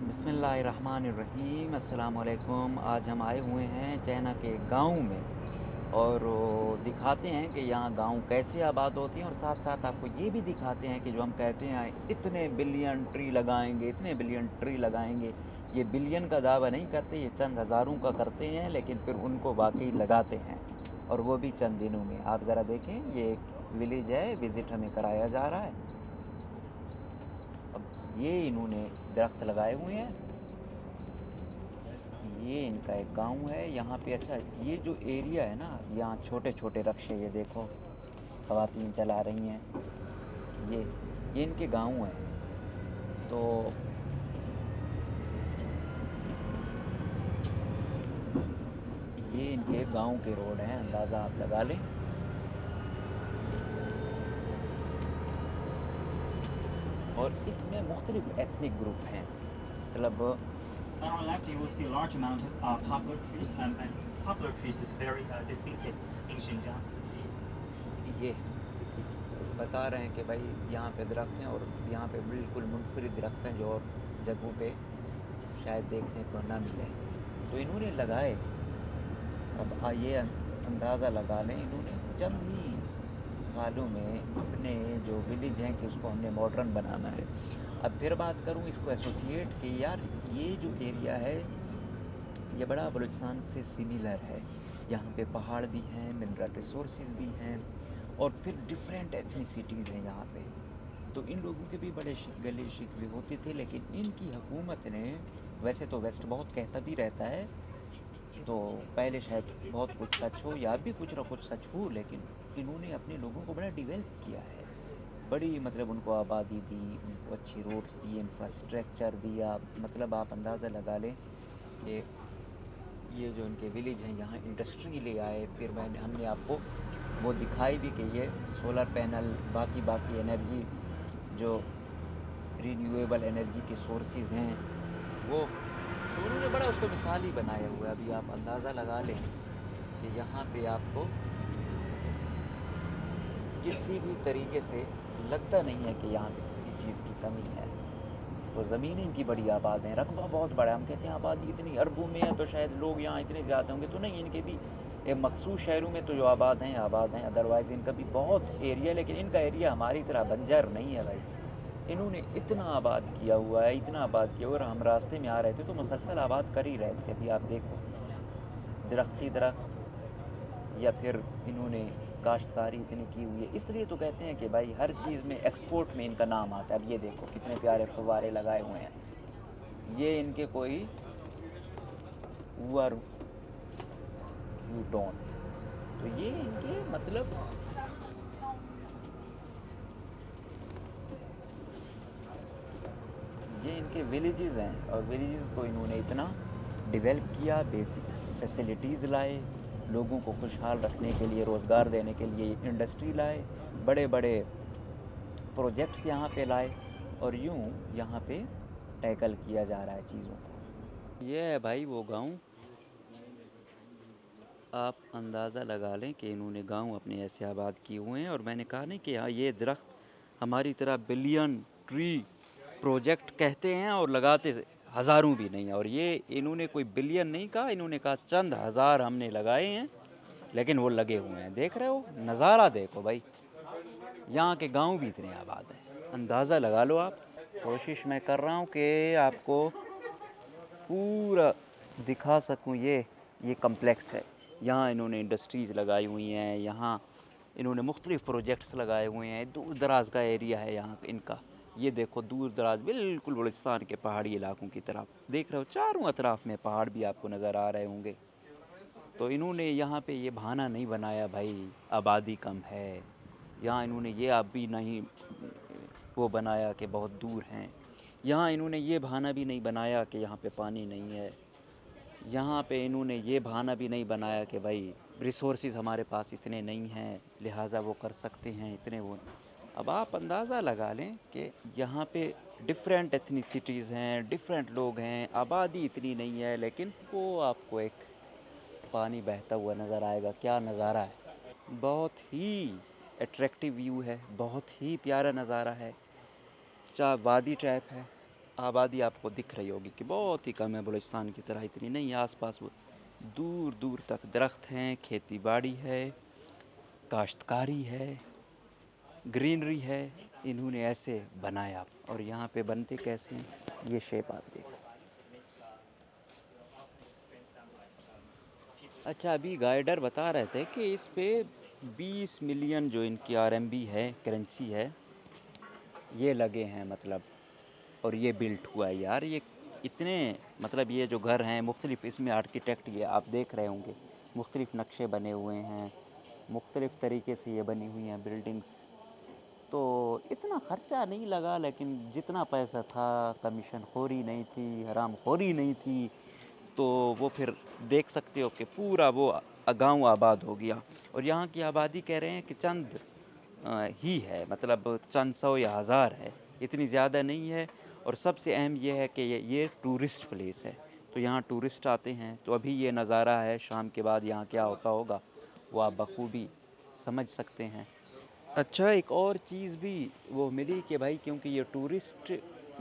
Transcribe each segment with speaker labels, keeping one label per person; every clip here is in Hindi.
Speaker 1: बिस्मिल्लाहिर्रहमानिर्रहीम अस्सलाम वालेकुम। आज हम आए हुए हैं चाइना के गाँव में और दिखाते हैं कि यहाँ गाँव कैसे आबाद होते हैं और साथ साथ आपको ये भी दिखाते हैं कि जो हम कहते हैं इतने बिलियन ट्री लगाएंगे, इतने बिलियन ट्री लगाएंगे। ये बिलियन का दावा नहीं करते, ये चंद हज़ारों का करते हैं, लेकिन फिर उनको वाकई लगाते हैं और वो भी चंद दिनों में। आप ज़रा देखें, ये एक विलेज है, विज़िट हमें कराया जा रहा है। अब ये इन्होंने दरख्त लगाए हुए हैं, ये इनका एक गांव है यहाँ पे। अच्छा, ये जो एरिया है ना, यहाँ छोटे छोटे रक्शे, ये देखो ख़वातीन चला रही हैं। ये इनके गांव है। तो ये इनके गांव के रोड हैं, अंदाज़ा आप लगा लें। और इसमें मुख्तलिफ एथनिक ग्रुप हैं, मतलब
Speaker 2: And on left, you will see a large amount of poplar trees, and poplar trees is very distinctive in Xinjiang.
Speaker 1: ये बता रहे हैं कि भाई यहाँ पे दरख्त हैं और यहाँ पे बिल्कुल मुनफरिद दरख्त हैं जो और जगहों पे शायद देखने को ना मिले, तो इन्होंने लगाए। अब आइए अंदाज़ा लगा लें, इन्होंने चंद ही सालों में अपने जो विलेज हैं कि उसको हमने मॉडर्न बनाना है। अब फिर बात करूं इसको एसोसिएट कि यार ये जो एरिया है ये बड़ा बलूचिस्तान से सिमिलर है। यहाँ पे पहाड़ भी हैं, मिनरल रिसोर्सेज भी हैं और फिर डिफरेंट एथनिसिटीज़ हैं यहाँ पे। तो इन लोगों के भी बड़े गले शिकवे होते थे, लेकिन इनकी हुकूमत ने, वैसे तो वेस्ट बहुत कहता भी रहता है, तो पहले शायद बहुत कुछ सच हो या भी कुछ ना कुछ सच हो, लेकिन इन्होंने अपने लोगों को बड़ा डेवलप किया है। बड़ी मतलब उनको आबादी दी, उनको अच्छी रोड्स दी, इंफ्रास्ट्रक्चर दिया। मतलब आप अंदाज़ा लगा लें कि ये जो इनके विलेज हैं यहाँ इंडस्ट्री ले आए। फिर हमने आपको वो दिखाई भी कि ये सोलर पैनल, बाकी एनर्जी जो रिन्यूएबल एनर्जी के सोर्सेज हैं वो, तो उन्होंने बड़ा उसको मिसाली बनाया हुआ है। अभी आप अंदाज़ा लगा लें कि यहाँ पे आपको किसी भी तरीके से लगता नहीं है कि यहाँ पे किसी चीज़ की कमी है। तो ज़मीनें इनकी बड़ी आबाद हैं, रकबा बहुत बड़ा है। हम कहते हैं आबादी इतनी अरबों में है तो शायद लोग यहाँ इतने ज़्यादा होंगे, तो नहीं, इनके भी एक मखसूस शहरों में तो जो आबाद हैं। अदरवाइज़ इनका भी बहुत एरिया, लेकिन इनका एरिया हमारी तरह बंजर नहीं है भाई। इन्होंने इतना आबाद किया हुआ है, इतना आबाद किया हुआ है। और हम रास्ते में आ रहे थे तो मुसलसल आबाद कर ही रहे थे। अभी आप देखो दरख्त ही दरख्त, या फिर इन्होंने काश्तकारी इतनी की हुई है। इसलिए तो कहते हैं कि भाई हर चीज़ में एक्सपोर्ट में इनका नाम आता है। अब ये देखो कितने प्यारे फव्वारे लगाए हुए हैं, ये इनके कोई हुआ यूटोन। तो ये इनके मतलब ये इनके विलेजेस हैं और विलेजेस को इन्होंने इतना डेवलप किया, बेसिक फैसिलिटीज़ लाए, लोगों को खुशहाल रखने के लिए, रोज़गार देने के लिए इंडस्ट्री लाए, बड़े बड़े प्रोजेक्ट्स यहाँ पे लाए, और यूँ यहाँ पे टैकल किया जा रहा है चीज़ों को। ये है भाई वो गांव। आप अंदाज़ा लगा लें कि इन्होंने गांव अपने ऐसे आबाद किए हुए हैं। और मैंने कहा नहीं कि हाँ, ये दरख्त हमारी तरह बिलियन ट्री प्रोजेक्ट कहते हैं और लगाते हज़ारों भी नहीं है। और ये इन्होंने कोई बिलियन नहीं कहा, इन्होंने कहा चंद हज़ार हमने लगाए हैं, लेकिन वो लगे हुए हैं। देख रहे हो नज़ारा, देखो भाई, यहाँ के गांव भी इतने आबाद हैं, अंदाज़ा लगा लो आप। कोशिश मैं कर रहा हूँ कि आपको पूरा दिखा सकूँ। ये कम्प्लेक्स है, यहाँ इन्होंने इंडस्ट्रीज़ लगाई हुई हैं, यहाँ इन्होंने मुख्तलिफ़ प्रोजेक्ट्स लगाए हुए हैं। दूर दराज का एरिया है यहाँ इनका। ये देखो दूर दराज बिल्कुल बलूचिस्तान के पहाड़ी इलाकों की तरफ देख रहे हो, चारों अतराफ़ में पहाड़ भी आपको नज़र आ रहे होंगे। तो इन्होंने यहाँ पे ये बहाना नहीं बनाया भाई आबादी कम है, यहाँ इन्होंने ये आप भी नहीं वो बनाया कि बहुत दूर हैं। यहाँ इन्होंने ये बहाना भी नहीं बनाया कि यहाँ पे पानी नहीं है। यहाँ पे इन्होंने ये बहाना भी नहीं बनाया कि भाई रिसोर्सेज हमारे पास इतने नहीं हैं, लिहाजा वो कर सकते हैं इतने वो। अब आप अंदाज़ा लगा लें कि यहाँ पे डिफरेंट एथनिसिटीज़ हैं, डिफरेंट लोग हैं, आबादी इतनी नहीं है, लेकिन वो आपको एक पानी बहता हुआ नज़र आएगा। क्या नज़ारा है, बहुत ही अट्रैक्टिव व्यू है, बहुत ही प्यारा नज़ारा है। चाहे वादी टाइप है, आबादी आपको दिख रही होगी कि बहुत ही कम है, बलूचिस्तान की तरह इतनी नहीं है। आसपास वो दूर दूर तक दरख्त हैं, खेती बाड़ी है, काश्तकारी है, ग्रीनरी है। इन्होंने ऐसे बनाया। और यहाँ पे बनते कैसे हैं, ये शेप आप देखो। अच्छा, अभी गाइडर बता रहे थे कि इस पे 20 मिलियन जो इनकी आरएमबी है, करेंसी है, ये लगे हैं मतलब। और ये बिल्ट हुआ है यार, ये इतने मतलब ये जो घर हैं मुख्तलिफ, इसमें आर्किटेक्ट ये आप देख रहे होंगे, मुख्तलिफ नक्शे बने हुए हैं, मुख्तलिफ तरीके से ये बनी हुई हैं बिल्डिंग्स। तो इतना ख़र्चा नहीं लगा, लेकिन जितना पैसा था, कमीशन खोरी नहीं थी, हराम खोरी नहीं थी, तो वो फिर देख सकते हो कि पूरा वो गाँव आबाद हो गया। और यहाँ की आबादी कह रहे हैं कि चंद ही है, मतलब चंद सौ या हज़ार है, इतनी ज़्यादा नहीं है। और सबसे अहम ये है कि ये टूरिस्ट प्लेस है, तो यहाँ टूरिस्ट आते हैं। तो अभी ये नज़ारा है, शाम के बाद यहाँ क्या होता होगा वो आप बखूबी समझ सकते हैं। अच्छा, एक और चीज़ भी वो मिली कि भाई क्योंकि ये टूरिस्ट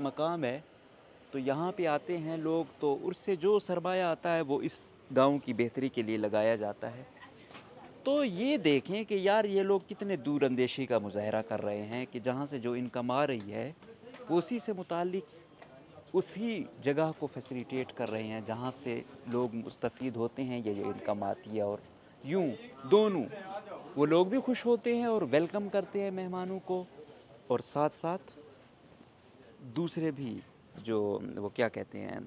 Speaker 1: मकाम है, तो यहाँ पे आते हैं लोग, तो उससे जो सरमाया आता है वो इस गांव की बेहतरी के लिए लगाया जाता है। तो ये देखें कि यार ये लोग कितने दूर अंदेशी का मुजाहरा कर रहे हैं कि जहाँ से जो इनकम आ रही है वो उसी से मुताल्लिक उसी जगह को फैसिलिटेट कर रहे हैं जहाँ से लोग मुस्तफ़ीद होते हैं, ये इनकम आती है। और यूँ दोनों, वो लोग भी खुश होते हैं और वेलकम करते हैं मेहमानों को, और साथ साथ दूसरे भी जो वो क्या कहते हैं,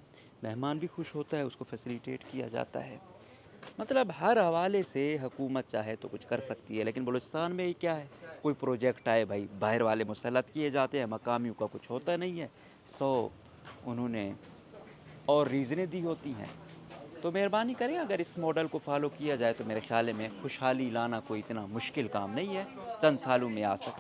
Speaker 1: मेहमान भी खुश होता है, उसको फैसिलिटेट किया जाता है। मतलब हर हवाले से हुकूमत चाहे तो कुछ कर सकती है, लेकिन बलूचिस्तान में ये क्या है, कोई प्रोजेक्ट आए भाई बाहर वाले मुसल्लत किए जाते हैं, मकामियों का कुछ होता नहीं है। सो उन्होंने और रीज़नें दी होती हैं। तो मेहरबानी करें, अगर इस मॉडल को फॉलो किया जाए तो मेरे ख्याल में खुशहाली लाना कोई इतना मुश्किल काम नहीं है, चंद सालों में आ सकता है।